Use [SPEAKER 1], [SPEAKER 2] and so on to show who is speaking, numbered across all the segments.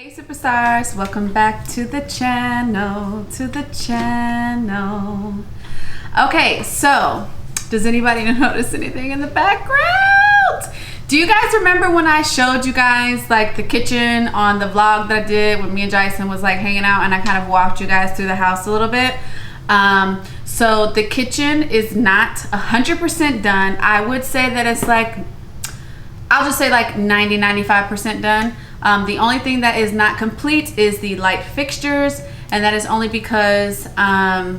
[SPEAKER 1] Hey superstars, welcome back to the channel, Okay, so does anybody notice anything in the background? Do you guys remember when I showed you guys like the kitchen on the vlog that I did when me and Jason was like hanging out, and I kind of walked you guys through the house a little bit? So the kitchen is not 100% done. I would say that it's like, I'll just say like 90-95% done. The only thing that is not complete is the light fixtures, and that is only because I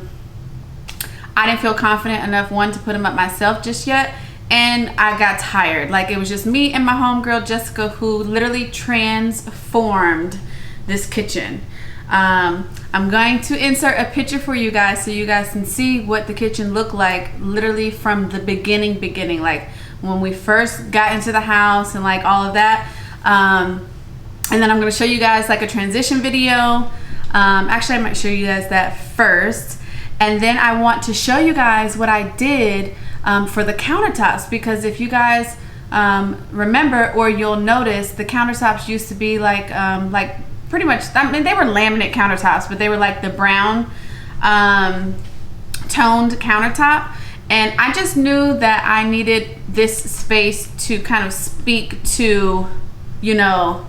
[SPEAKER 1] didn't feel confident enough, one, to put them up myself just yet, and I got tired. Like, it was just me and my homegirl Jessica who literally transformed this kitchen. I'm going to insert a picture for you guys so you guys can see what the kitchen looked like literally from the beginning, like when we first got into the house and like all of that. And then I'm going to show you guys like a transition video. Actually, I might show you guys that first, and then I want to show you guys what I did for the countertops, because if you guys remember, or you'll notice, the countertops used to be like pretty much, I mean, they were laminate countertops, but they were like the brown toned countertop, and I just knew that I needed this space to kind of speak to, you know,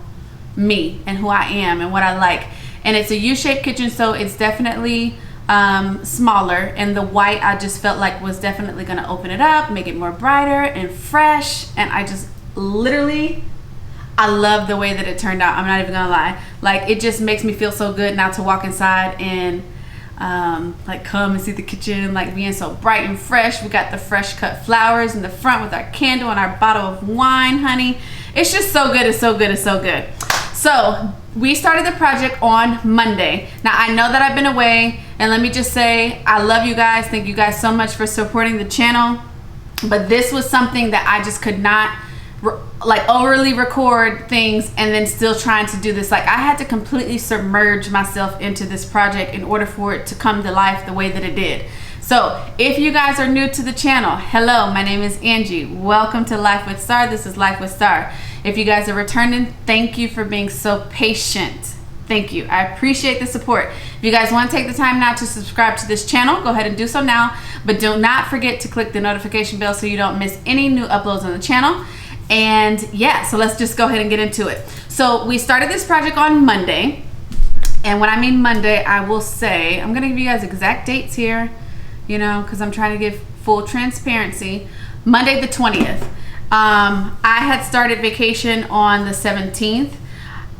[SPEAKER 1] me and who I am and what I like. And it's a U-shaped kitchen, so it's definitely smaller, and the white I just felt like was definitely going to open it up, make it more brighter and fresh. And I just literally, I love the way that it turned out. I'm not even gonna lie, like it just makes me feel so good now to walk inside and like come and see the kitchen like being so bright and fresh. We got the fresh cut flowers in the front with our candle and our bottle of wine, honey. It's just so good. It's so good. It's so good. So we started the project on Monday. Now I know that I've been away, and let me just say I love you guys. Thank you guys so much for supporting the channel. But this was something that I just could not like overly record things and then still trying to do this. Like, I had to completely submerge myself into this project in order for it to come to life the way that it did. So if you guys are new to the channel, hello, my name is Angie. Welcome to Life with Star. This is Life with Star. If you guys are returning, thank you for being so patient. Thank you. I appreciate the support. If you guys want to take the time now to subscribe to this channel, go ahead and do so now. But do not forget to click the notification bell so you don't miss any new uploads on the channel. And yeah, so let's just go ahead and get into it. So we started this project on Monday. And when I mean Monday, I will say, I'm going to give you guys exact dates here, you know, because I'm trying to give full transparency. Monday the 20th. I had started vacation on the 17th.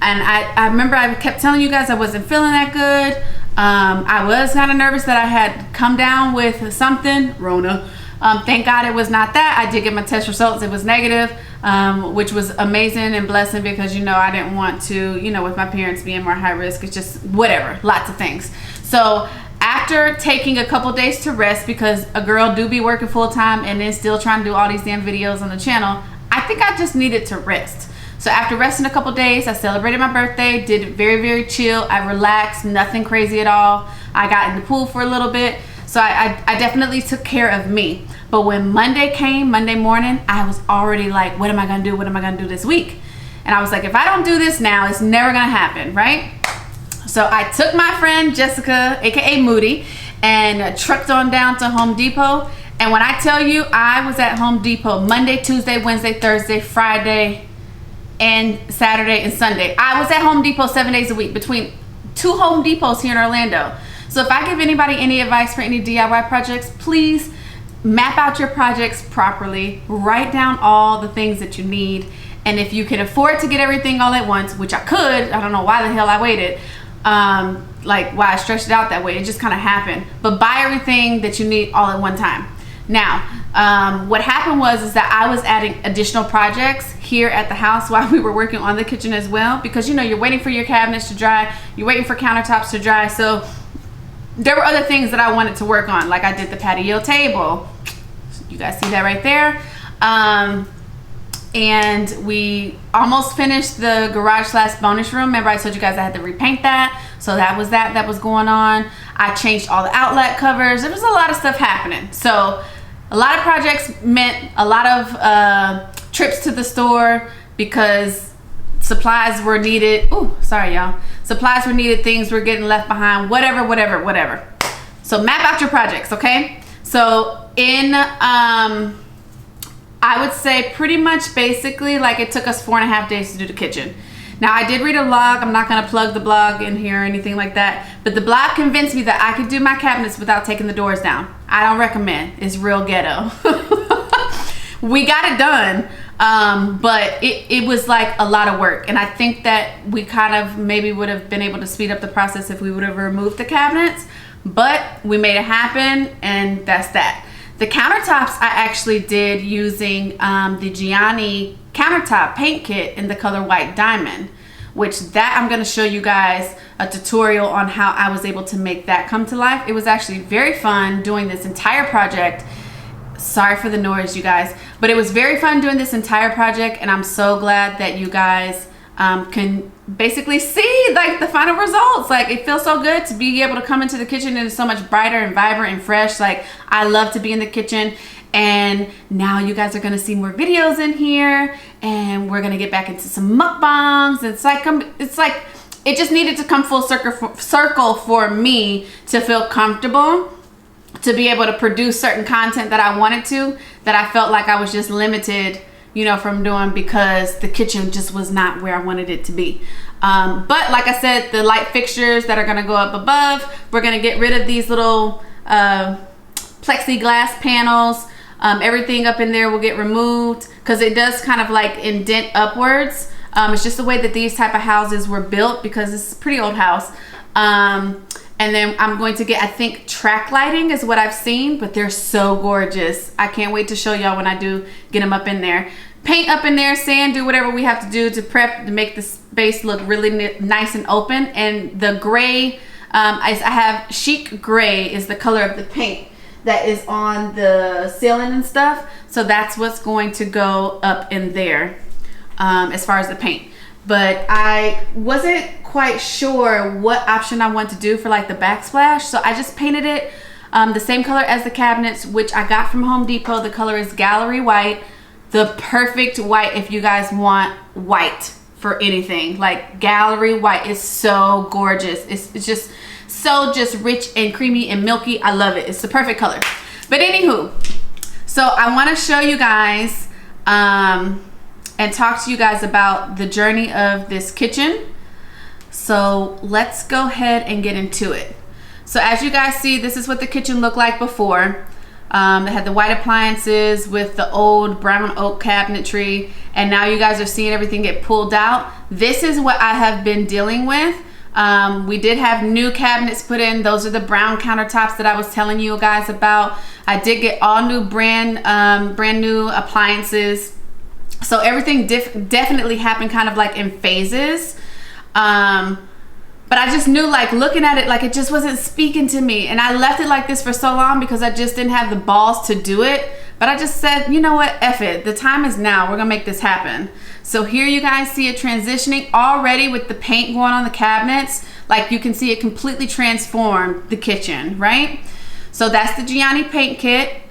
[SPEAKER 1] And I remember I kept telling you guys I wasn't feeling that good. I was kind of nervous that I had come down with something, Rona. Thank God it was not that. I did get my test results. It was negative, which was amazing and blessing, because, you know, I didn't want to, you know, with my parents being more high risk, it's just whatever, lots of things. So after taking a couple days to rest, because a girl do be working full time and then still trying to do all these damn videos on the channel, I think I just needed to rest. So after resting a couple days, I celebrated my birthday, did it very, very chill. I relaxed, nothing crazy at all. I got in the pool for a little bit. So I definitely took care of me. But when Monday came, Monday morning, I was already like, what am I gonna do? What am I gonna do this week? And I was like, if I don't do this now, it's never gonna happen, right? So I took my friend Jessica, AKA Moody, and trucked on down to Home Depot. And when I tell you, I was at Home Depot Monday, Tuesday, Wednesday, Thursday, Friday, and Saturday and Sunday. I was at Home Depot 7 days a week, between 2 Home Depots here in Orlando. So if I give anybody any advice for any DIY projects, please map out your projects properly, write down all the things that you need, and if you can afford to get everything all at once, which I could, I don't know why the hell I waited, like why I stretched it out that way, it just kind of happened, but buy everything that you need all at one time. Now, what happened was that I was adding additional projects here at the house while we were working on the kitchen as well, because, you know, you're waiting for your cabinets to dry, you're waiting for countertops to dry, so there were other things that I wanted to work on. Like I did the patio table. You guys see that right there. And we almost finished the garage / bonus room. Remember I told you guys I had to repaint that. So that was going on. I changed all the outlet covers. There was a lot of stuff happening. So a lot of projects meant a lot of trips to the store, because supplies were needed. Ooh, sorry y'all. Supplies were needed, things were getting left behind, whatever. So map out your projects, okay? So in, I would say pretty much basically like it took us 4.5 days to do the kitchen. Now I did read a blog, I'm not gonna plug the blog in here or anything like that, but the blog convinced me that I could do my cabinets without taking the doors down. I don't recommend, it's real ghetto. We got it done, but it was like a lot of work. And I think that we kind of maybe would have been able to speed up the process if we would have removed the cabinets, but we made it happen, and that's that. The countertops I actually did using the Giani Countertop Paint Kit in the color White Diamond, which that I'm gonna show you guys a tutorial on how I was able to make that come to life. It was actually very fun doing this entire project. Sorry for the noise, you guys, but it was very fun doing this entire project, and I'm so glad that you guys can basically see like the final results. Like, it feels so good to be able to come into the kitchen and it's so much brighter and vibrant and fresh. Like, I love to be in the kitchen, and now you guys are gonna see more videos in here, and we're gonna get back into some mukbangs. It's like it just needed to come full circle for me to feel comfortable to be able to produce certain content that I wanted to, that I felt like I was just limited, you know, from doing, because the kitchen just was not where I wanted it to be. But like I said, the light fixtures that are gonna go up above, we're gonna get rid of these little plexiglass panels. Everything up in there will get removed because it does kind of like indent upwards. It's just the way that these type of houses were built, because it's a pretty old house. And then I'm going to get, I think, track lighting is what I've seen, but they're so gorgeous. I can't wait to show y'all when I do get them up in there. Paint up in there, sand, do whatever we have to do to prep to make the space look really nice and open. And the gray, I have chic gray is the color of the paint that is on the ceiling and stuff. So that's what's going to go up in there as far as the paint. But I wasn't quite sure what option I want to do for like the backsplash, so I just painted it the same color as the cabinets, which I got from Home Depot. The color is Gallery White, the perfect white if you guys want white for anything. Like, Gallery White is so gorgeous. It's just so rich and creamy and milky. I love it. It's the perfect color. But anywho, so I want to show you guys and talk to you guys about the journey of this kitchen. So let's go ahead and get into it. So as you guys see, this is what the kitchen looked like before. They had the white appliances with the old brown oak cabinetry, and now you guys are seeing everything get pulled out. This is what I have been dealing with. We did have new cabinets put in. Those are the brown countertops that I was telling you guys about. I did get all new brand new appliances. So everything definitely happened kind of like in phases. But I just knew, like, looking at it, like, it just wasn't speaking to me. And I left it like this for so long because I just didn't have the balls to do it. But I just said, you know what, F it. The time is now. We're gonna make this happen. So here you guys see it transitioning already with the paint going on the cabinets. Like, you can see it completely transformed the kitchen, right? So that's the Giani paint kit.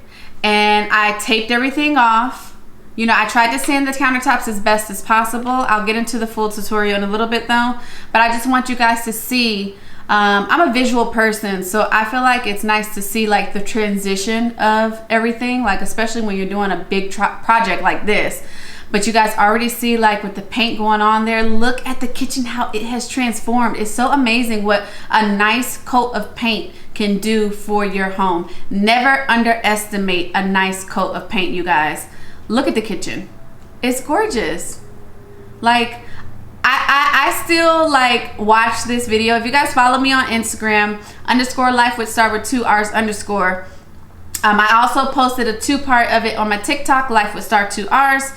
[SPEAKER 1] And I taped everything off. You know, I tried to sand the countertops as best as possible. I'll get into the full tutorial in a little bit though, but I just want you guys to see, I'm a visual person, so I feel like it's nice to see like the transition of everything, like especially when you're doing a big project like this. But you guys already see, like, with the paint going on there, look at the kitchen, how it has transformed. It's so amazing what a nice coat of paint can do for your home. Never underestimate a nice coat of paint, you guys. Look at the kitchen. It's gorgeous. Like, I still like watch this video. If you guys follow me on Instagram, _life with star with 2 R's _. I also posted a 2-part of it on my TikTok, life with star 2 R's.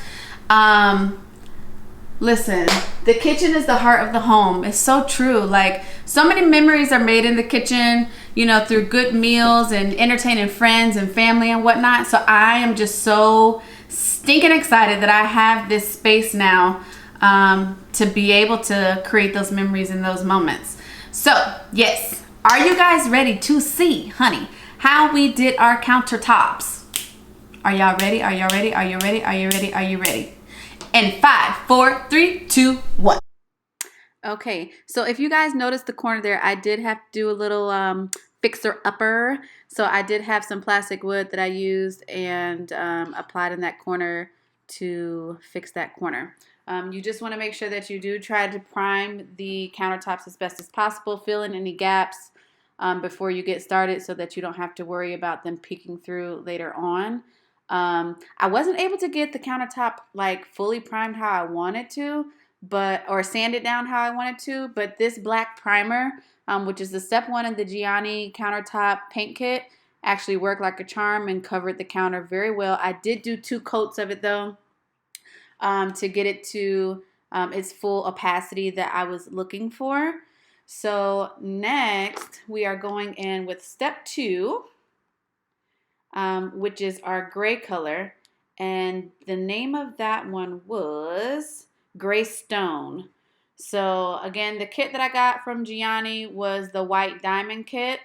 [SPEAKER 1] Listen, the kitchen is the heart of the home. It's so true. Like, so many memories are made in the kitchen, you know, through good meals and entertaining friends and family and whatnot. So I am just so stinking excited that I have this space now to be able to create those memories in those moments. So yes, are you guys ready to see, honey, how we did our countertops? Are y'all ready? Are y'all ready? Are you ready? Are you ready? Are you ready? In 5, 4, 3, 2, 1. Okay, so if you guys noticed the corner there, I did have to do a little fixer-upper. So I did have some plastic wood that I used and applied in that corner to fix that corner. You just want to make sure that you do try to prime the countertops as best as possible, fill in any gaps before you get started so that you don't have to worry about them peeking through later on. I wasn't able to get the countertop like fully primed how I wanted to, or sanded down how I wanted to, but this black primer, which is the step 1 in the Giani Countertop Paint Kit, actually worked like a charm and covered the counter very well. I did do 2 coats of it though, to get it to its full opacity that I was looking for. So next we are going in with step 2, which is our gray color, and the name of that one was Gray Stone. So again, the kit that I got from Giani was the White Diamond kit.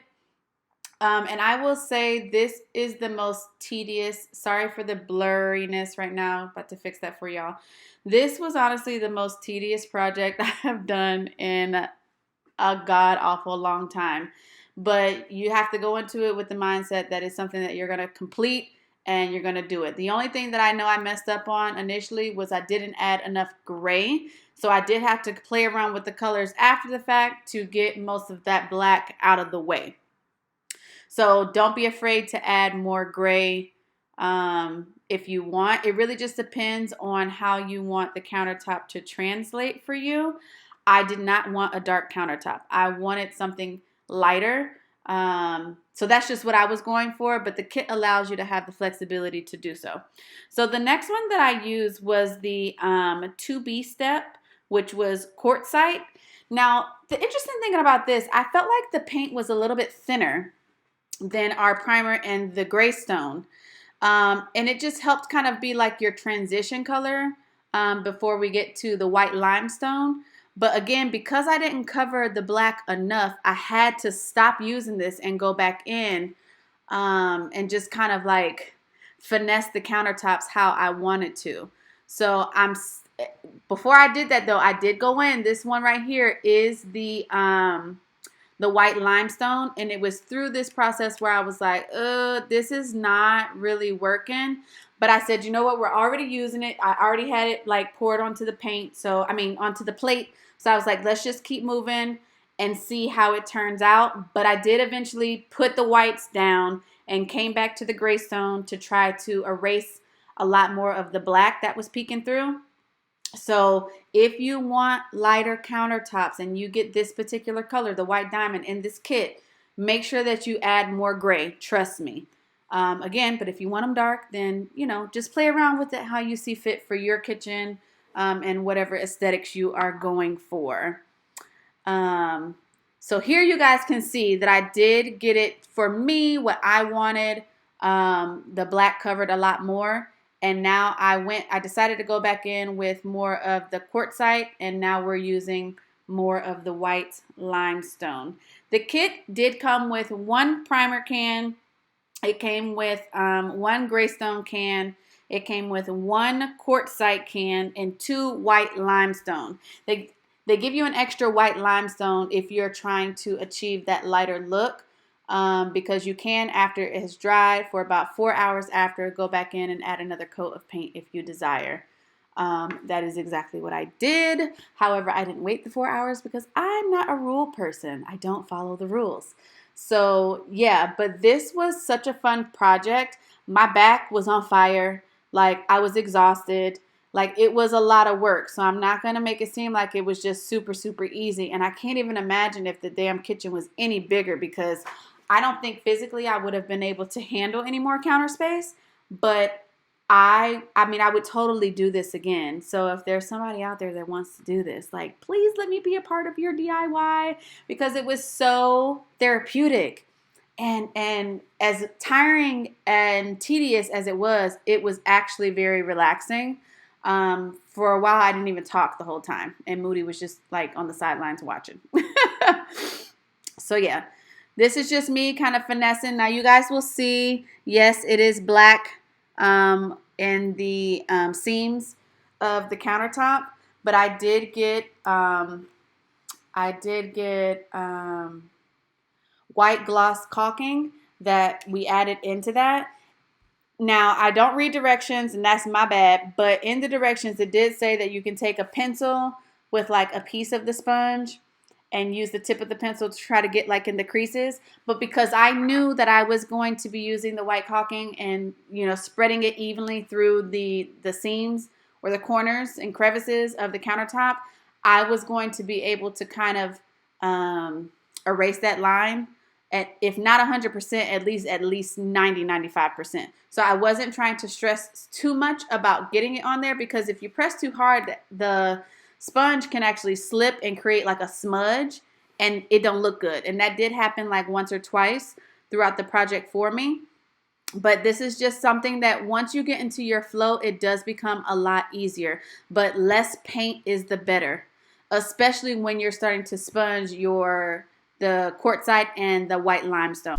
[SPEAKER 1] And I will say this is the most tedious. Sorry for the blurriness right now. About to fix that for y'all. This was honestly the most tedious project I have done in a god-awful long time. But you have to go into it with the mindset that it's something that you're going to complete and you're going to do it. The only thing that I know I messed up on initially was I didn't add enough gray. So I did have to play around with the colors after the fact to get most of that black out of the way. So don't be afraid to add more gray if you want. It really just depends on how you want the countertop to translate for you. I did not want a dark countertop. I wanted something lighter. So that's just what I was going for, but the kit allows you to have the flexibility to do so. So the next one that I used was the 2B step, which was quartzite. Now, the interesting thing about this, I felt like the paint was a little bit thinner than our primer and the gray stone. And it just helped kind of be like your transition color before we get to the white limestone. But again, because I didn't cover the black enough, I had to stop using this and go back in and just kind of like finesse the countertops how I wanted to. So before I did that though, I did go in. This one right here is the white limestone, and it was through this process where I was like, this is not really working. But I said, you know what, we're already using it. I already had it like poured onto the paint, onto the plate. So I was like, let's just keep moving and see how it turns out. But I did eventually put the whites down and came back to the gray stone to try to erase a lot more of the black that was peeking through. So if you want lighter countertops and you get this particular color, the white diamond in this kit, make sure that you add more gray. Trust me. Again, but if you want them dark, then, just play around with it how you see fit for your kitchen and whatever aesthetics you are going for. So here you guys can see that I did get it for me, what I wanted. The black covered a lot more. And now I decided to go back in with more of the quartzite, and now we're using more of the white limestone. The kit did come with 1 primer can. It came with 1 graystone can. It came with 1 quartzite can and 2 white limestone. They give you an extra white limestone if you're trying to achieve that lighter look. Because you can, after it has dried for about 4 hours after, go back in and add another coat of paint if you desire. That is exactly what I did. However, I didn't wait the 4 hours because I'm not a rule person. I don't follow the rules. So yeah, but this was such a fun project. My back was on fire. Like, I was exhausted. Like, it was a lot of work. So I'm not going to make it seem like it was just super, super easy. And I can't even imagine if the damn kitchen was any bigger, because I don't think physically I would have been able to handle any more counter space. But I would totally do this again. So if there's somebody out there that wants to do this, like, please let me be a part of your DIY, because it was so therapeutic. And as tiring and tedious as it was actually very relaxing. For a while, I didn't even talk the whole time, and Moody was just like on the sidelines watching. So yeah, this is just me kind of finessing. Now you guys will see, yes, it is black in the seams. of the countertop, but I did get white gloss caulking that we added into that. Now, I don't read directions, and that's my bad, but in the directions, it did say that you can take a pencil with like a piece of the sponge and use the tip of the pencil to try to get like in the creases. But because I knew that I was going to be using the white caulking and, you know, spreading it evenly through the seams or the corners and crevices of the countertop, I was going to be able to kind of erase that line. If not 100%, at least 90, 95%. So I wasn't trying to stress too much about getting it on there, because if you press too hard, the sponge can actually slip and create like a smudge, and it don't look good. And that did happen like once or twice throughout the project for me. But this is just something that once you get into your flow, it does become a lot easier. But less paint is the better, especially when you're starting to sponge the quartzite and the white limestone.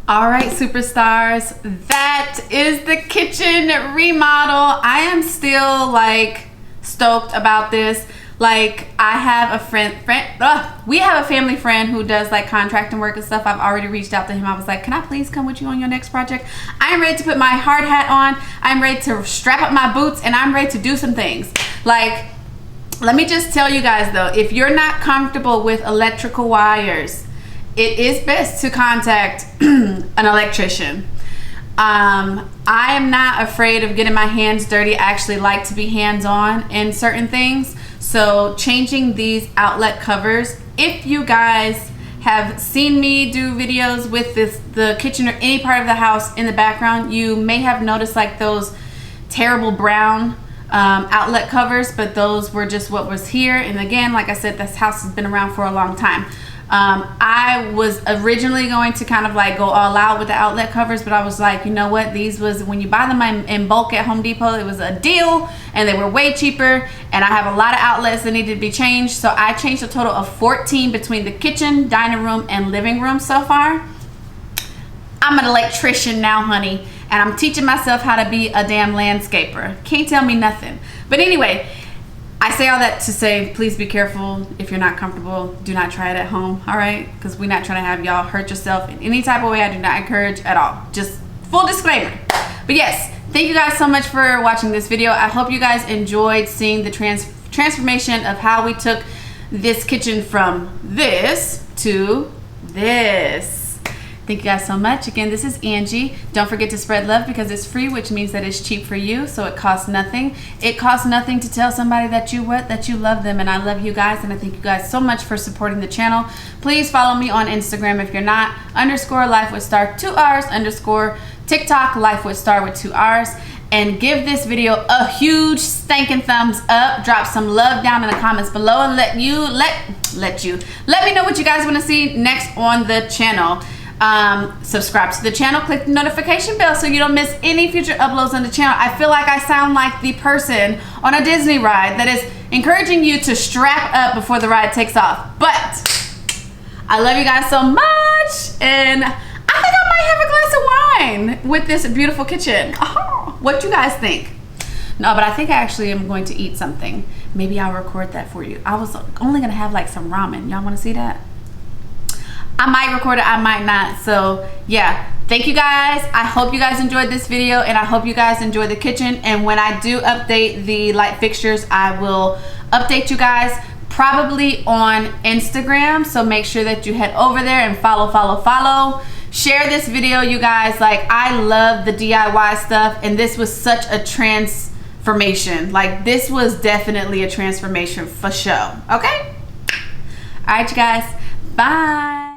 [SPEAKER 1] All right, superstars, that is the kitchen remodel. I am still like stoked about this. Like, I have a we have a family friend who does like contracting work and stuff. I've already reached out to him. I was like, can I please come with you on your next project? I am ready to put my hard hat on. I'm ready to strap up my boots, and I'm ready to do some things. Like, let me just tell you guys though, if you're not comfortable with electrical wires, it is best to contact an electrician. I am not afraid of getting my hands dirty. I actually like to be hands-on in certain things. So changing these outlet covers, if you guys have seen me do videos with the kitchen or any part of the house in the background, you may have noticed like those terrible brown outlet covers, but those were just what was here. And again, like I said, this house has been around for a long time. I was originally going to kind of like go all out with the outlet covers, but I was like, you know what, these was, when you buy them in bulk at Home Depot, it was a deal and they were way cheaper, and I have a lot of outlets that needed to be changed. So I changed a total of 14 between the kitchen, dining room, and living room so far. I'm an electrician now, honey, and I'm teaching myself how to be a damn landscaper. Can't tell me nothing. But anyway, I say all that to say, please be careful. If you're not comfortable, do not try it at home, all right? Because we're not trying to have y'all hurt yourself in any type of way. I do not encourage at all. Just full disclaimer. But yes, thank you guys so much for watching this video. I hope you guys enjoyed seeing the transformation of how we took this kitchen from this to this. Thank you guys so much. Again, this is Angie. Don't forget to spread love, because it's free, which means that it's cheap for you, so it costs nothing. It costs nothing to tell somebody that you love them, and I love you guys, and I thank you guys so much for supporting the channel. Please follow me on Instagram if you're not, _Life with Star 2 R's, _TikTok Life with Star with 2 R's, and give this video a huge stinking thumbs up. Drop some love down in the comments below, and let me know what you guys want to see next on the channel. Subscribe to the channel, click the notification bell so you don't miss any future uploads on the channel. I feel like I sound like the person on a Disney ride that is encouraging you to strap up before the ride takes off. But I love you guys so much, and I think I might have a glass of wine with this beautiful kitchen. Oh, what you guys think? No, but I think I actually am going to eat something. Maybe I'll record that for you. I was only gonna have like some ramen. Y'all wanna see that? I might record it, I might not. So yeah, thank you guys. I hope you guys enjoyed this video, and I hope you guys enjoy the kitchen. And when I do update the light fixtures, I will update you guys probably on Instagram. So make sure that you head over there and follow. Share this video, you guys. Like, I love the DIY stuff, and this was such a transformation. Like, this was definitely a transformation for sure. Okay? All right, you guys. Bye.